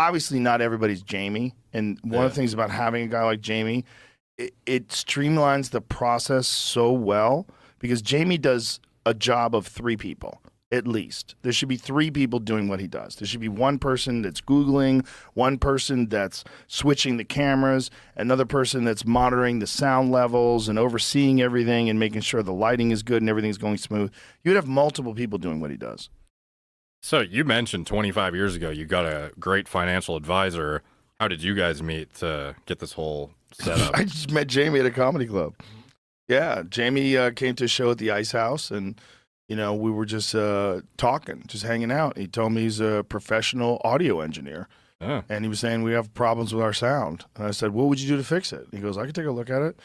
obviously not everybody's Jamie. And one of the things about having a guy like Jamie, it streamlines the process so well because Jamie does a job of 3 people. At least. There should be 3 people doing what he does. There should be one person that's Googling, one person that's switching the cameras, another person that's monitoring the sound levels and overseeing everything and making sure the lighting is good and everything's going smooth. You'd have multiple people doing what he does. So you mentioned 25 years ago you got a great financial advisor. How did you guys meet to get this whole setup? I just met Jamie at a comedy club. Yeah, Jamie came to a show at the Ice House and you know, we were just talking, just hanging out. He told me he's a professional audio engineer. Oh. And he was saying, we have problems with our sound. And I said, what would you do to fix it? He goes, I could take a look at it.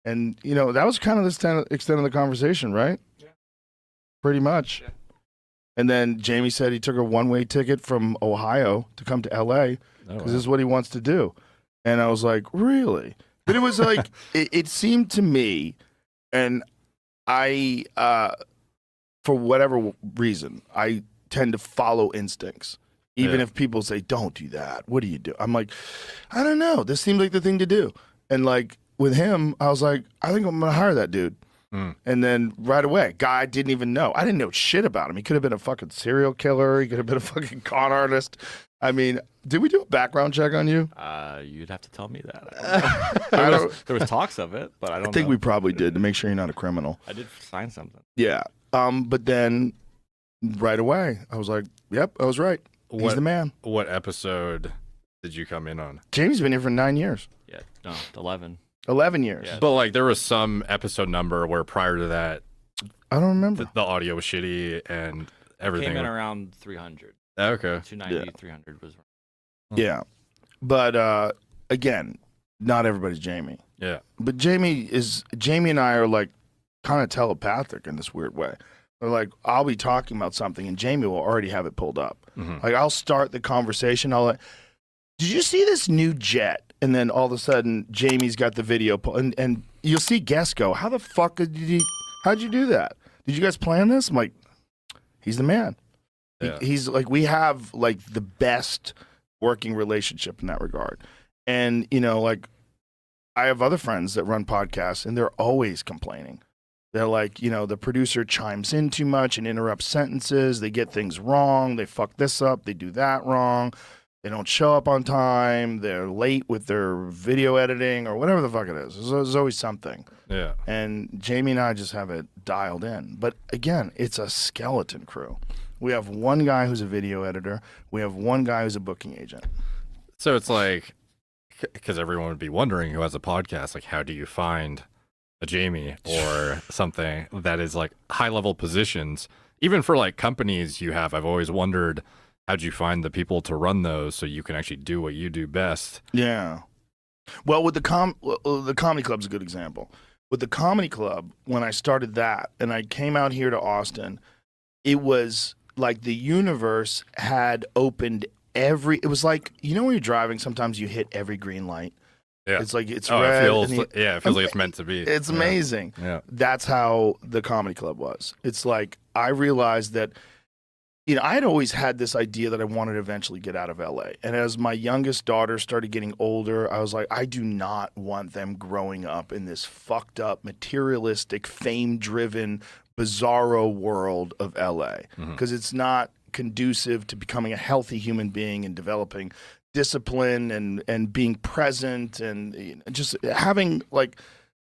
And, you know, that was kind of the extent of the conversation, right? Yeah. Pretty much. Yeah. And then Jamie said he took a one-way ticket from Ohio to come to L.A. because this is what he wants to do. And I was like, really? But it was like, it seemed to me, and I... for whatever reason, I tend to follow instincts. Even if people say, don't do that. What do you do? I'm like, I don't know. This seemed like the thing to do. And like with him, I was like, I think I'm going to hire that dude. And then right away, guy didn't even know. I didn't know shit about him. He could have been a fucking serial killer. He could have been a fucking con artist. I mean, did we do a background check on you? You'd have to tell me that. There was talks of it, but I don't know. I think we probably did to make sure you're not a criminal. I did sign something. Yeah. But then right away, I was like, yep, I was right. He's the man. What episode did you come in on? Jamie's been here for 9 years. Yeah, no, 11. 11 years. Yeah. But like there was some episode number where prior to that, I don't remember. The audio was shitty and everything. Came in around 300. Okay. 290, 300 was. Yeah. But again, not everybody's Jamie. Yeah. But Jamie and I are like kind of telepathic in this weird way. They're like, I'll be talking about something and Jamie will already have it pulled up. Like I'll start the conversation. I'll like, did you see this new jet? And then all of a sudden, Jamie's got the video, and you'll see guests go, how the fuck how'd you do that? Did you guys plan this? I'm like, he's the man. Yeah. He's like, we have like the best working relationship in that regard. And, you know, like I have other friends that run podcasts and they're always complaining. They're like, you know, the producer chimes in too much and interrupts sentences. They get things wrong. They fuck this up. They do that wrong. They don't show up on time. They're late with their video editing or whatever the fuck it is. There's always something. Yeah. And Jamie and I just have it dialed in. But again, it's a skeleton crew. We have one guy who's a video editor. We have one guy who's a booking agent. So it's like, because everyone would be wondering who has a podcast, like how do you find a Jamie or something that is like high level positions? Even for like companies you have, I've always wondered, how'd you find the people to run those so you can actually do what you do best? Yeah. Well, with the comedy club's a good example. With the comedy club, when I started that and I came out here to Austin, it was like the universe had opened it was like, you know, when you're driving, sometimes you hit every green light. Yeah. It's like it's red. It feels like it's meant to be. It's amazing. Yeah. That's how the comedy club was. It's like I realized that, you know, I had always had this idea that I wanted to eventually get out of LA. And as my youngest daughter started getting older, I was like, I do not want them growing up in this fucked up, materialistic, fame-driven, bizarro world of LA. Because it's not conducive to becoming a healthy human being and developing discipline and being present and just having like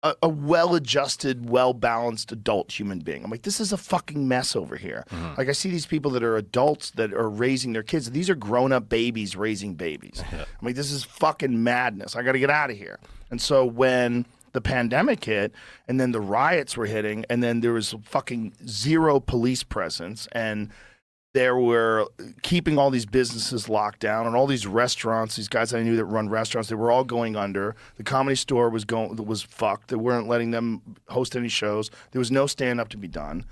a well-adjusted, well-balanced adult human being. I'm like, this is a fucking mess over here. Like I see these people that are adults that are raising their kids. These are grown-up babies raising babies. I'm like, this is fucking madness. I got to get out of here. And so when the pandemic hit and then the riots were hitting and then there was fucking zero police presence and there were keeping all these businesses locked down and all these restaurants, these guys I knew that run restaurants, they were all going under. The Comedy Store was fucked. They weren't letting them host any shows. There was no stand-up to be done.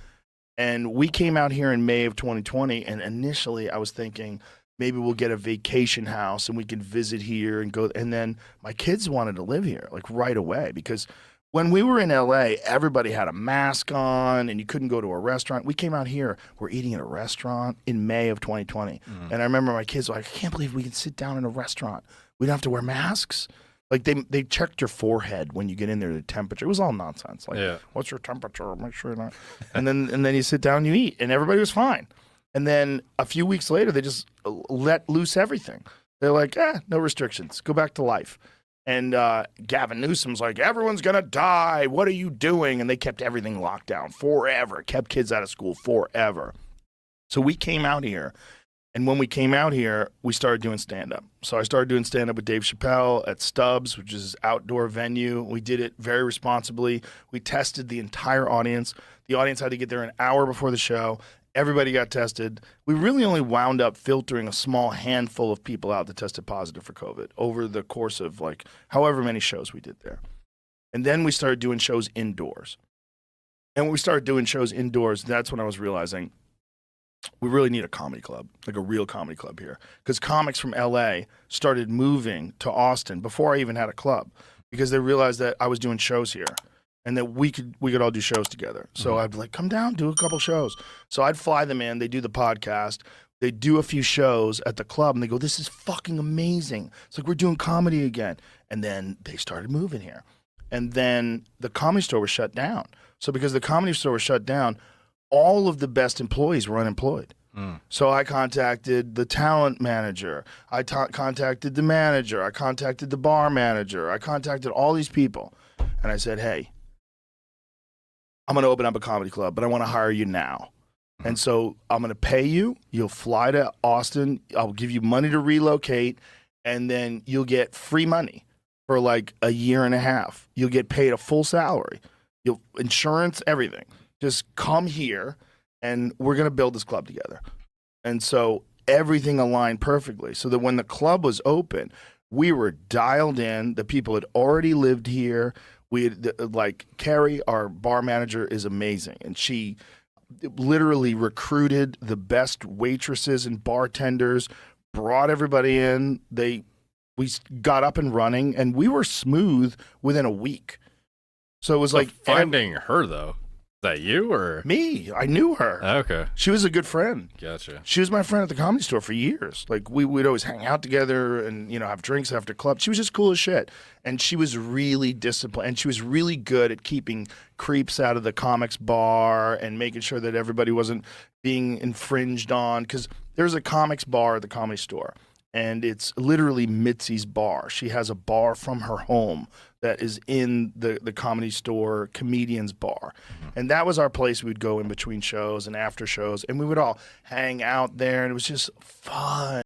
And we came out here in May of 2020, and initially I was thinking maybe we'll get a vacation house and we can visit here and go. And then my kids wanted to live here like right away because when we were in LA, everybody had a mask on and you couldn't go to a restaurant. We came out here, we're eating at a restaurant in May of 2020. And I remember my kids were like, I can't believe we can sit down in a restaurant. We don't have to wear masks. Like they checked your forehead when you get in there, the temperature. It was all nonsense. Like, what's your temperature? Make sure you're not. And then you sit down and you eat, and everybody was fine. And then a few weeks later, they just let loose everything. They're like, no restrictions. Go back to life. And Gavin Newsom's like, everyone's going to die. What are you doing? And they kept everything locked down forever, kept kids out of school forever. So we came out here. And when we came out here, we started doing stand-up. So I started doing stand-up with Dave Chappelle at Stubbs, which is an outdoor venue. We did it very responsibly. We tested the entire audience. The audience had to get there an hour before the show. Everybody got tested. We really only wound up filtering a small handful of people out that tested positive for COVID over the course of like however many shows we did there. And then we started doing shows indoors. And when we started doing shows indoors, that's when I was realizing we really need a comedy club, like a real comedy club here. Because comics from LA started moving to Austin before I even had a club because they realized that I was doing shows here. And that we could all do shows together. So I'd be like, come down, do a couple shows. So I'd fly them in. They do the podcast. They do a few shows at the club, and they go, this is fucking amazing. It's like we're doing comedy again. And then they started moving here. And then the Comedy Store was shut down. So because the Comedy Store was shut down, all of the best employees were unemployed. So I contacted the talent manager. I contacted the manager. I contacted the bar manager. I contacted all these people. And I said, hey, I'm going to open up a comedy club, but I want to hire you now. And so I'm going to pay you. You'll fly to Austin. I'll give you money to relocate, and then you'll get free money for like a year and a half. You'll get paid a full salary. You'll insurance, everything. Just come here, and we're going to build this club together. And so everything aligned perfectly so that when the club was open, we were dialed in. The people had already lived here. We had, like, Carrie, our bar manager, is amazing, and she literally recruited the best waitresses and bartenders, brought everybody in. We got up and running, and we were smooth within a week. So it was like finding her though. Is that you or me? I knew her. Okay, she was a good friend. Gotcha. She was my friend at the Comedy Store for years. Like we'd always hang out together and have drinks after club. She was just cool as shit, and she was really disciplined. And she was really good at keeping creeps out of the comics bar and making sure that everybody wasn't being infringed on. Because there's a comics bar at the Comedy Store, and it's literally Mitzi's bar. She has a bar from her home that is in the Comedy Store comedian's bar. And that was our place. We'd go in between shows and after shows, and we would all hang out there, and it was just fun.